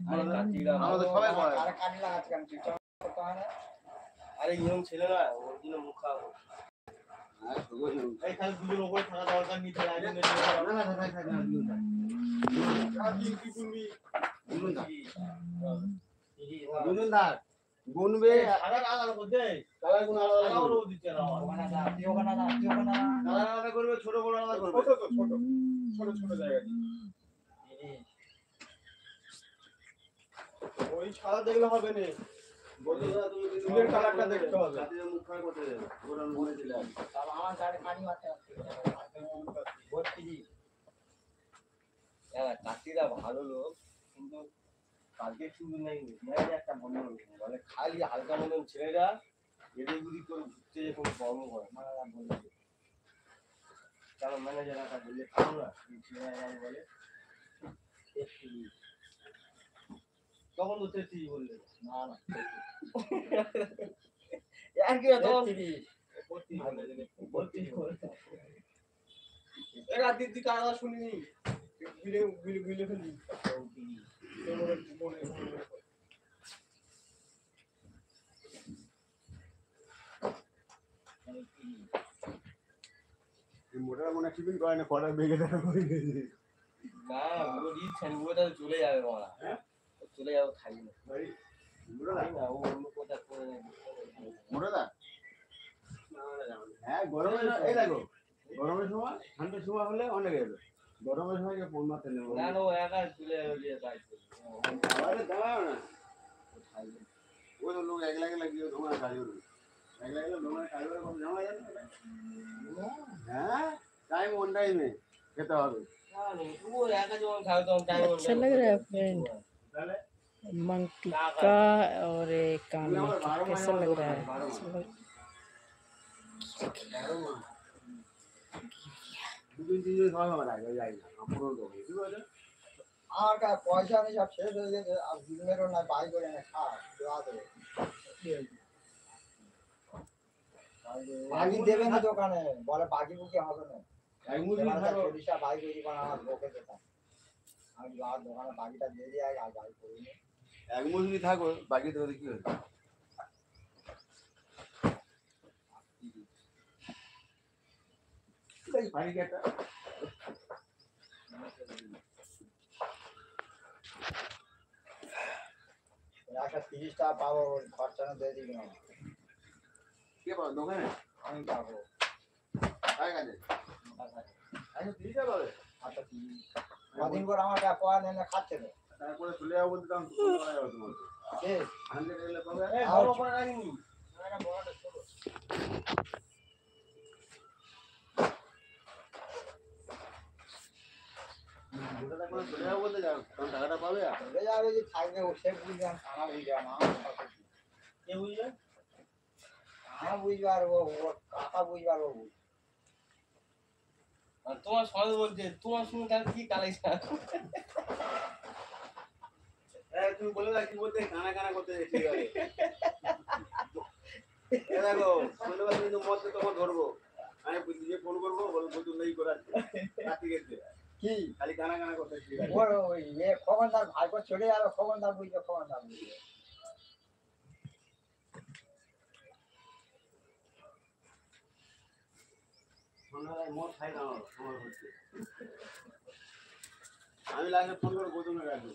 আমাদের সবাই করে আরে কাটি লাগাচ্ছে কেন তুই করতে হয় না আরে ইয়ং ছেলে না ওর জন্য মুখ খাবো এই খালি দুজন উপরে থাকা দরকার নিচে আগে না না থাক না কি কি বলবি দুজন থাক গুনবে আলাদা আলাদা করতে কালার গুণ আলাদা আলাদা দিতে না ওখানে যা তুই ওখানে আলাদা আলাদা করবে ছোট বড় আলাদা করবে ছোট ছোট জায়গা ওই সাদা দেখলে হবে না বন্ধুরা তুমি চুলের কালারটা দেখতে হবে সাথে মুখ খায় করতে যাবে ওরা মনে দিলে তাহলে আমার গাড়ি পানি মারতে ভর্তি কাটিরা ভালো লোক কিন্তু কালকে শুধু নেই একটা বন্ধ বলে খালি হালকা মতন ছেলেরা এদিক করে ঘুরতে যে কোনো কর্ম করে বলছে কারণ ম্যানেজার একটা বললে খাও না ছেলেরা বলে তখন তো 33 বললে না না আর কি তো 32 এরা দিদি কারা শুনিনি বিলে ফেলি মোটা মনে টিফিন করে না কটা বেগে দেখা হয়ে গেছে না ও দিচ্ছেন ওটা চলে যাবে মারা হ্যাঁ চলে যাও খাই না ভাই মোটা না ও অন্য কথা করে মোটা দা হ্যাঁ গরমে এই দেখো গরমের সময় ঠান্ডার সময় হলে অনেক যাবে গরমের সময় ফোন মারতে নেব না না ও একা চলে যাবে কাজ আরে দাঁড়াও না ওই লোক একলা একলা গিয়ে ধোঁয়া গাড়ি উঠবে একলা একলা ধোঁয়া গাড়ি উঠবে কম জামা যাবে হ্যাঁ टाइम ऑन टाइम है कहता है वो एका जो खाओ तो टाइम अच्छा लग रहा है फ्रेंड मंकी का और एक कान कैसा लग रहा है দুদিন তিনদিন সময় আমার আগে যাই না পুরো লোক ঠিক আছে আর কা পয়সা নেই সব শেষ হয়ে গেছে আর দুদিনেরও না বাই করে না খা দেওয়া দেবে বাকি দেবে না দোকানে বলে বাকি বুকি হবে না এক মুদি খাবো পয়সা বাই করে কোন আমার বকে দেতা আমি আর দোকানে বাকিটা দিয়ে দিই আর বাই করি না এক মুদি থাকো বাকি দেবে কি হবে এই বাকি একটা একটা 30 টাকা পাবো খরচা না দিয়ে দিবি না কে পাবো দোকানে আমি পাবো কাই কাজে আমি 30 টাকা পাবে আচ্ছা 30 কদিন পর আমার টাকা পাওয়া নেই না খাচ্ছে তো তারপরে চলে যাবো বলতে দাম কত করা যাবে তোমার কে 100 এলে পাবে এই বড় করে রাখিনি না বড়টা ছোট ওটা দেখো চলে যাবো বলতে যাও তখন টাকাটা পাবে চলে যাবে যে থাকবে ও সে বুঝলাম কানা বুঝবে না কে বুঝবে কানা বুঝবে আর ও কাকা বুঝবে আর ও আর তোমার সবাই বলছে তোমার সঙ্গে তার কি কালেকশন এই তুমি বলে দাও কি বলতে কানা কানা করতে ঠিক আছে এই দেখো সন্ধ্যাবেলা কিন্তু মধ্যে তখন ধরবো আমি বুঝিয়ে ফোন করবো বলবো তুই নেই করাচ্ছি রাত্রি গেছে কি খালি গানা গানা করতে ঠিক আছে ওই এ খবরদার ভাইপো চলে যাবে খবরদার বুঝবে খবরদার বুঝবে সন্ধ্যাবেলায় মদ খাই না সময় হচ্ছে আমি লাগে ফোন করে গোদমে রাখবো